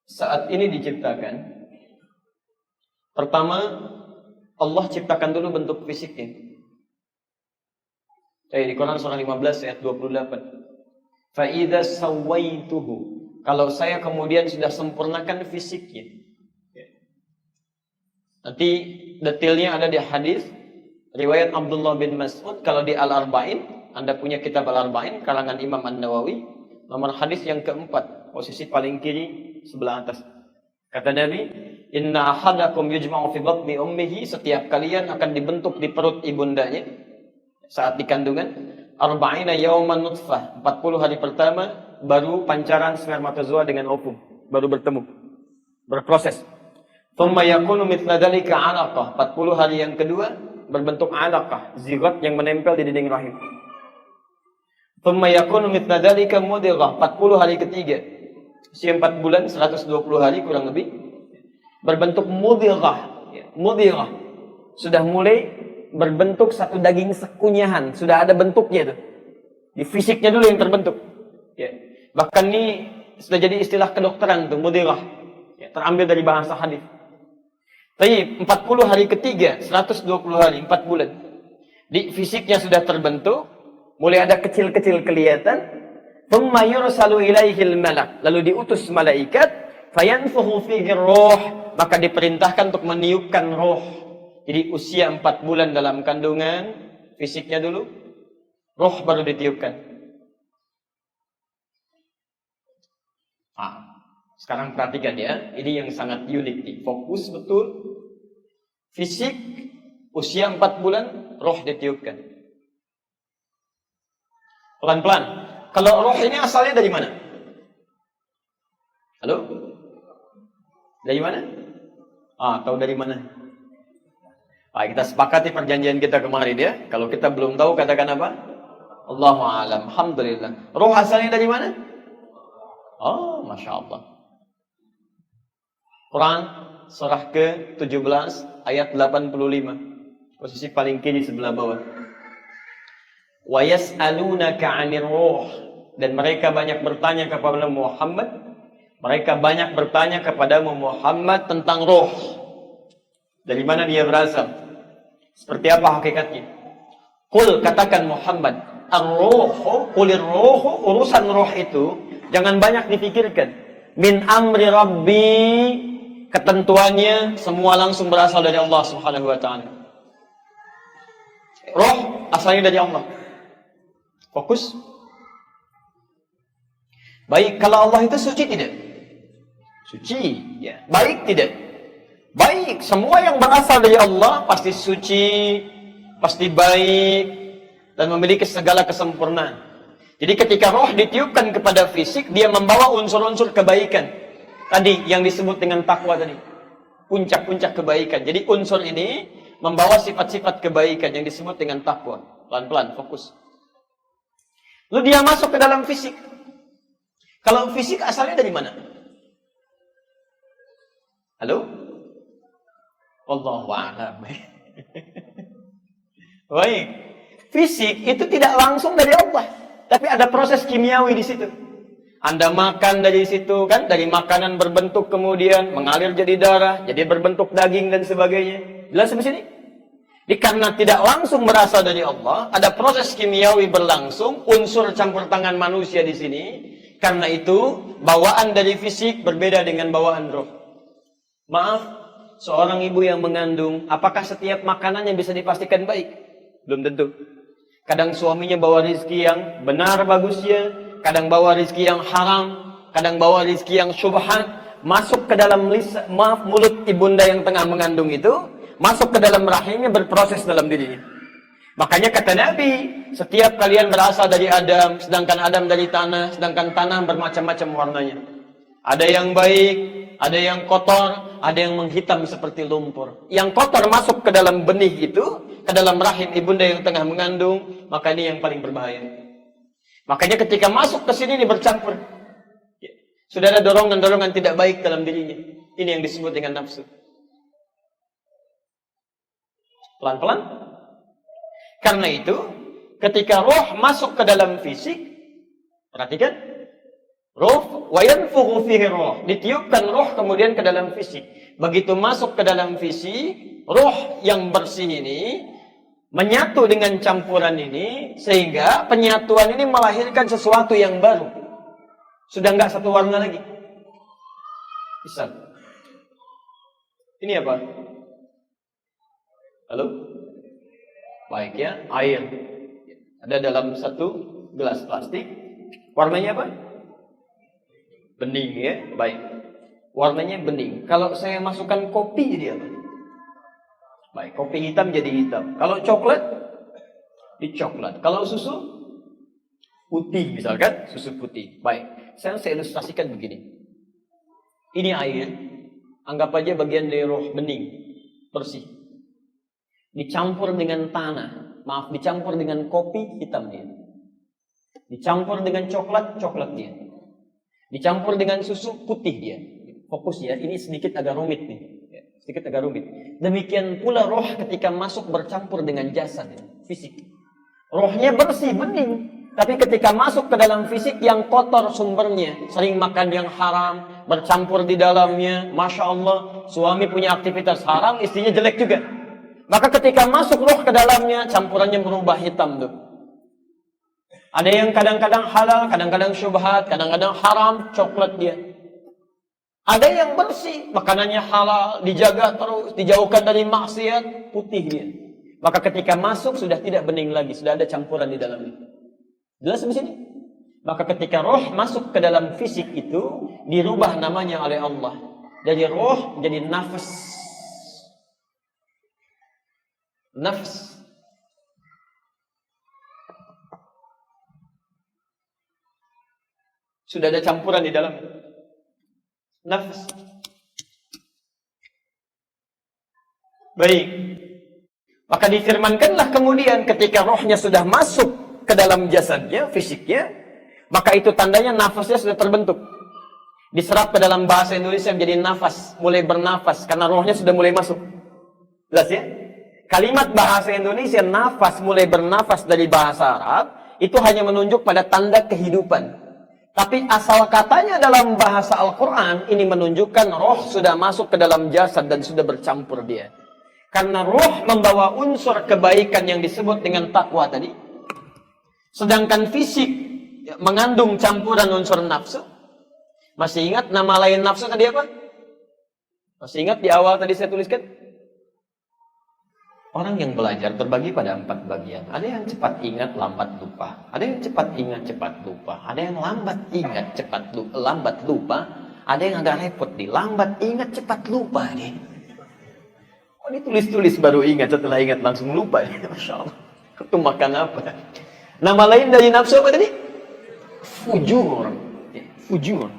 saat ini diciptakan, pertama Allah ciptakan dulu bentuk fisiknya. Di Quran surah 15 ayat 28. Fa idza sawaituhu, kalau saya kemudian sudah sempurnakan fisiknya. Nanti detailnya ada di hadis riwayat Abdullah bin Mas'ud. Kalau di Al-Arba'in, Anda punya kitab Al-Arba'in karangan Imam An-Nawawi, nomor hadis yang keempat, posisi paling kiri sebelah atas. Kata Nabi, inna ahadakum yujma'u fi batni ummihi, setiap kalian akan dibentuk di perut ibundanya saat di kandungan, arba'ina yawman nutfah, 40 hari pertama baru pancaran spermatozoa dengan ovum baru bertemu, berproses. Thumma yakunu mithla dzalika 'alaqah, 40 hari yang kedua berbentuk 'alaqah, zigot yang menempel di dinding rahim. Thumma yakunu mithla dzalika mudghah, 40 hari ketiga, usia 4 bulan 120 hari kurang lebih, berbentuk mudghah. Mudghah sudah mulai berbentuk satu daging sekunyahan, sudah ada bentuknya itu. Di fisiknya dulu yang terbentuk. Bahkan ini sudah jadi istilah kedokteran tuh, mudghah. Terambil dari bahasa hadis. Tapi 40 hari ketiga, 120 hari, 4 bulan. Di fisiknya sudah terbentuk, mulai ada kecil-kecil kelihatan. Thumma yursalu ilaihil malak, lalu diutus malaikat, fayanfukhu fihi ruh, maka diperintahkan untuk meniupkan roh. Jadi usia 4 bulan dalam kandungan, fisiknya dulu, roh baru ditiupkan. Sekarang perhatikan ya, ini yang sangat unik nih, fokus betul. Fisik, usia 4 bulan, roh ditiupkan. Pelan-pelan. Kalau roh ini asalnya dari mana? Halo? Dari mana? Tahu dari mana? Kita sepakati perjanjian kita kemarin ya. Kalau kita belum tahu, katakan apa? Allahu a'lam. Alhamdulillah. Roh asalnya dari mana? Masya Allah. Quran surah ke-17 ayat 85. Posisi paling kiri sebelah bawah. Wa yas'alunaka 'anir ruh, dan mereka banyak bertanya kepada Muhammad. Mereka banyak bertanya kepada Muhammad tentang roh. Dari mana dia berasal? Seperti apa hakikatnya? Qul, katakan Muhammad, ar-ruhu, qulir ruhu, urusan roh itu jangan banyak dipikirkan. Min amri rabbi, ketentuannya semua langsung berasal dari Allah Subhanahu wa ta'ala. Roh asalnya dari Allah. Fokus. Baik, kalau Allah itu suci tidak? Suci, ya. Baik tidak? Baik, semua yang berasal dari Allah pasti suci, pasti baik, dan memiliki segala kesempurnaan. Jadi ketika roh ditiupkan kepada fisik, dia membawa unsur-unsur kebaikan. Tadi yang disebut dengan takwa tadi. Puncak-puncak kebaikan. Jadi unsur ini membawa sifat-sifat kebaikan yang disebut dengan takwa. Pelan-pelan, fokus. Lalu dia masuk ke dalam fisik. Kalau fisik asalnya dari mana? Halo? Wallahu a'lam. Baik. Fisik itu tidak langsung dari Allah, tapi ada proses kimiawi di situ. Anda makan dari situ kan, dari makanan berbentuk kemudian mengalir jadi darah, jadi berbentuk daging dan sebagainya. Jelas sampai sini? Karena tidak langsung berasal dari Allah, ada proses kimiawi berlangsung, unsur campur tangan manusia di sini. Karena itu, bawaan dari fisik berbeda dengan bawaan roh. Maaf, seorang ibu yang mengandung, apakah setiap makanannya bisa dipastikan baik? Belum tentu. Kadang suaminya bawa rizki yang benar bagusnya, kadang bawa rizki yang haram, kadang bawa rizki yang syubhat, masuk ke dalam mulut ibunda yang tengah mengandung itu, masuk ke dalam rahimnya, berproses dalam dirinya. Makanya kata Nabi, setiap kalian berasal dari Adam, sedangkan Adam dari tanah, sedangkan tanah bermacam-macam warnanya. Ada yang baik, ada yang kotor, ada yang menghitam seperti lumpur. Yang kotor masuk ke dalam benih itu, ke dalam rahim ibunda yang tengah mengandung, maka ini yang paling berbahaya. Makanya ketika masuk ke sini ini bercampur. Sudah ada dorongan-dorongan tidak baik dalam dirinya. Ini yang disebut dengan nafsu. Pelan-pelan. Karena itu, ketika roh masuk ke dalam fisik, perhatikan, roh wa yanfukhu fihi ruh. Ditiupkan roh kemudian ke dalam fisik. Begitu masuk ke dalam fisik, roh yang bersih ini menyatu dengan campuran ini, sehingga penyatuan ini melahirkan sesuatu yang baru. Sudah enggak satu warna lagi. Bisa. Ini apa? Halo? Baik ya, air. Ada dalam satu gelas plastik. Warnanya apa? Bening ya, baik. Warnanya bening. Kalau saya masukkan kopi jadi apa? Baik, kopi hitam jadi hitam. Kalau coklat, di coklat. Kalau susu, putih misalkan, susu putih. Baik, saya ilustrasikan begini. Ini air, anggap aja bagian dari roh bening, bersih. Dicampur dengan tanah, maaf, dicampur dengan kopi, hitam dia. Dicampur dengan coklat, coklat dia. Dicampur dengan susu, putih dia. Fokus ya, ini sedikit agak rumit nih. Sedikit agak rumit. Demikian pula roh ketika masuk bercampur dengan jasad, fisik. Rohnya bersih, bening. Tapi ketika masuk ke dalam fisik yang kotor sumbernya, sering makan yang haram, bercampur di dalamnya, Masya Allah, suami punya aktivitas haram, istrinya jelek juga. Maka ketika masuk roh ke dalamnya, campurannya berubah hitam tuh. Ada yang kadang-kadang halal, kadang-kadang syubhat, kadang-kadang haram, coklat dia. Ada yang bersih, makanannya halal, dijaga terus, dijauhkan dari maksiat, putih dia. Maka ketika masuk sudah tidak bening lagi, sudah ada campuran di dalamnya. Jelas di sini? Maka ketika roh masuk ke dalam fisik itu, dirubah namanya oleh Allah. Dari roh jadi nafas. Nafs. Sudah ada campuran di dalam. Nafs. Baik. Maka difirmankanlah kemudian ketika rohnya sudah masuk ke dalam jasadnya, fisiknya, maka itu tandanya nafasnya sudah terbentuk. Diserap ke dalam bahasa Indonesia menjadi nafas, mulai bernafas, karena rohnya sudah mulai masuk. Jelas ya? Kalimat bahasa Indonesia nafas mulai bernafas dari bahasa Arab, itu hanya menunjuk pada tanda kehidupan. Tapi asal katanya dalam bahasa Al-Quran, ini menunjukkan roh sudah masuk ke dalam jasad dan sudah bercampur dia. Karena roh membawa unsur kebaikan yang disebut dengan takwa tadi. Sedangkan fisik mengandung campuran unsur nafsu. Masih ingat nama lain nafsu tadi apa? Masih ingat di awal tadi saya tuliskan? Orang yang belajar terbagi pada 4 bagian. Ada yang cepat ingat, lambat lupa. Ada yang cepat ingat, cepat lupa. Ada yang lambat ingat, cepat lupa, lambat lupa. Ada yang agak repot nih, lambat ingat, cepat lupa nih. Oh, ditulis-tulis baru ingat, setelah ingat langsung lupa. Masya Allah. Itu makan apa? Nama lain dari nafsu apa tadi? Fujur. Fujur.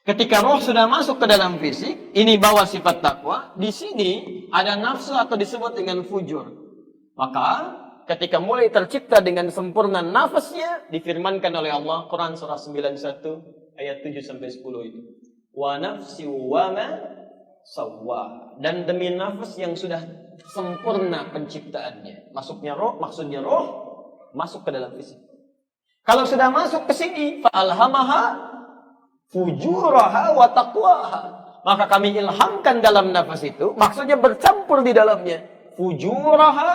Ketika roh sudah masuk ke dalam fisik, ini bawa sifat takwa. Di sini ada nafsu atau disebut dengan fujur. Maka ketika mulai tercipta dengan sempurna nafasnya, difirmankan oleh Allah Quran surah 91 ayat 7 sampai 10 itu. Wa nafsi wa ma sawwa. Dan demi nafas yang sudah sempurna penciptaannya. Maksudnya roh masuk ke dalam fisik. Kalau sudah masuk ke sini, fa'alhamaha fujuraha wa taqwaha. Maka kami ilhamkan dalam nafas itu, maksudnya bercampur di dalamnya. Fujuraha,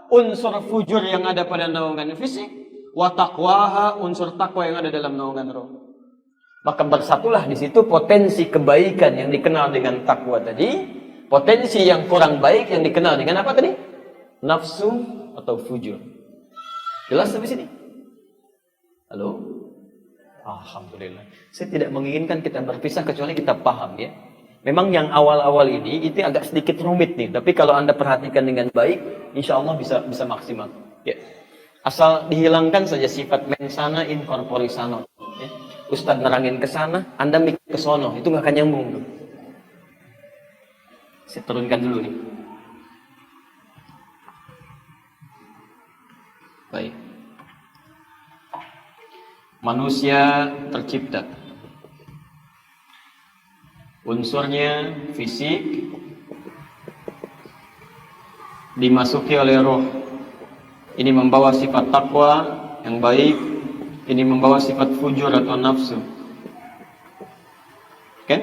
unsur fujur yang ada pada naungan fisik, wa taqwaha, unsur takwa yang ada dalam naungan roh. Maka bersatulah di situ potensi kebaikan yang dikenal dengan takwa tadi, potensi yang kurang baik yang dikenal dengan apa tadi? Nafsu atau fujur. Jelas sampai sini? Halo? Alhamdulillah. Saya tidak menginginkan kita berpisah kecuali kita paham ya. Memang yang awal-awal ini itu agak sedikit rumit nih. Tapi kalau Anda perhatikan dengan baik, insya Allah bisa maksimal. Ya. Asal dihilangkan saja sifat mensana in corpore sano. Ya. Ustadz nerangin ke sana, Anda mikir ke sono, itu nggak akan nyambung tuh. Saya turunkan dulu nih. Baik. Manusia tercipta. Unsurnya fisik dimasuki oleh roh. Ini membawa sifat takwa yang baik, Ini membawa sifat fujur atau nafsu. Kan?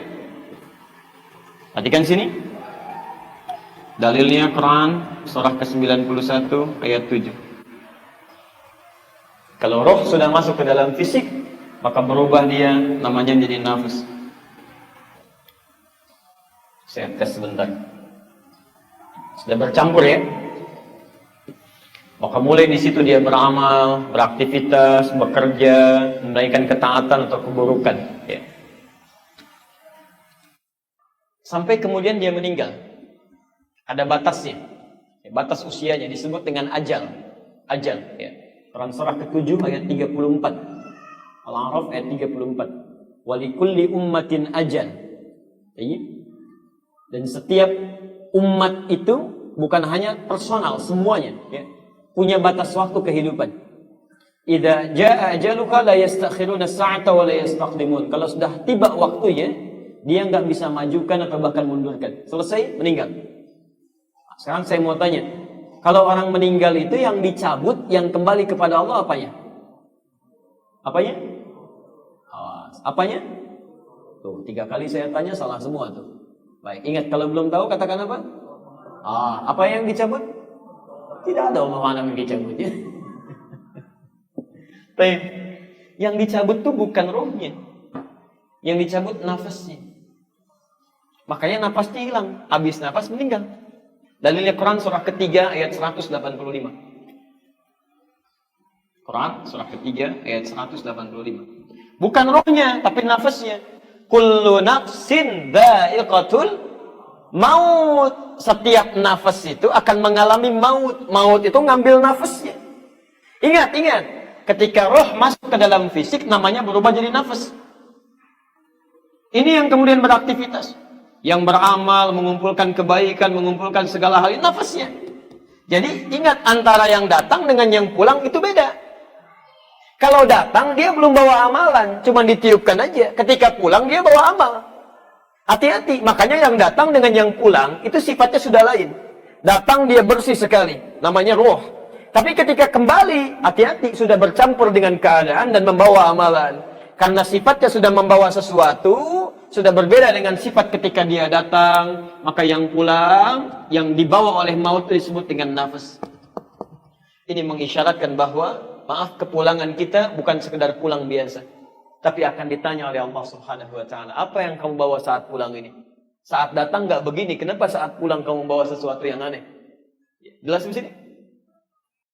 Perhatikan sini. Dalilnya Quran surah ke-91 ayat 7. Kalau roh sudah masuk ke dalam fisik, maka berubah dia, namanya menjadi nafas. Saya tes sebentar. Sudah bercampur ya. Maka mulai di situ dia beramal, beraktivitas, bekerja, menunaikan ketaatan atau keburukan. Ya. Sampai kemudian dia meninggal. Ada batasnya. Batas usianya disebut dengan ajal. Ajal. Ya. Quran surah ke-7 ayat 34. Al-A'raf ayat 34. Walikulli ummatin ajal. Dan setiap umat itu bukan hanya personal, semuanya. Ya. Punya batas waktu kehidupan. Idza jaa ajaluka la yastakhiruna sa'ata wa la yastaqdimun. Kalau sudah tiba waktunya, dia nggak bisa majukan atau bahkan mundurkan. Selesai, meninggal. Sekarang saya mau tanya, kalau orang meninggal itu yang dicabut, yang kembali kepada Allah apanya? Apanya? Apanya? Tuh, 3 kali saya tanya salah semua tuh. Baik, ingat kalau belum tahu katakan apa? Apa yang dicabut? Tidak ada omongan yang dicabut ya. Baik, yang dicabut tuh bukan rohnya. Yang dicabut nafasnya. Makanya nafasnya hilang, habis nafas meninggal. Dalilnya Quran surah ketiga ayat 185. Quran surah ketiga ayat 185. Bukan rohnya, tapi nafasnya. Kullu nafsin dha'iqatul maut. Setiap nafas itu akan mengalami maut. Maut itu ngambil nafasnya. Ingat. Ketika roh masuk ke dalam fisik, namanya berubah jadi nafas. Ini yang kemudian beraktivitas. Yang beramal, mengumpulkan kebaikan, mengumpulkan segala hal, itu nafasnya. Jadi ingat, antara yang datang dengan yang pulang itu beda. Kalau datang dia belum bawa amalan, cuma ditiupkan aja. Ketika pulang dia bawa amal. Hati-hati, makanya yang datang dengan yang pulang itu sifatnya sudah lain. Datang dia bersih sekali, namanya roh. Tapi ketika kembali, hati-hati, sudah bercampur dengan keadaan dan membawa amalan. Karena sifatnya sudah membawa sesuatu, sudah berbeda dengan sifat ketika dia datang, maka yang pulang, yang dibawa oleh maut disebut dengan nafas. Ini mengisyaratkan bahwa, maaf, kepulangan kita bukan sekedar pulang biasa, tapi akan ditanya oleh Allah Subhanahu wa Ta'ala, apa yang kamu bawa saat pulang ini? Saat datang nggak begini, kenapa saat pulang kamu bawa sesuatu yang aneh? Jelas di sini?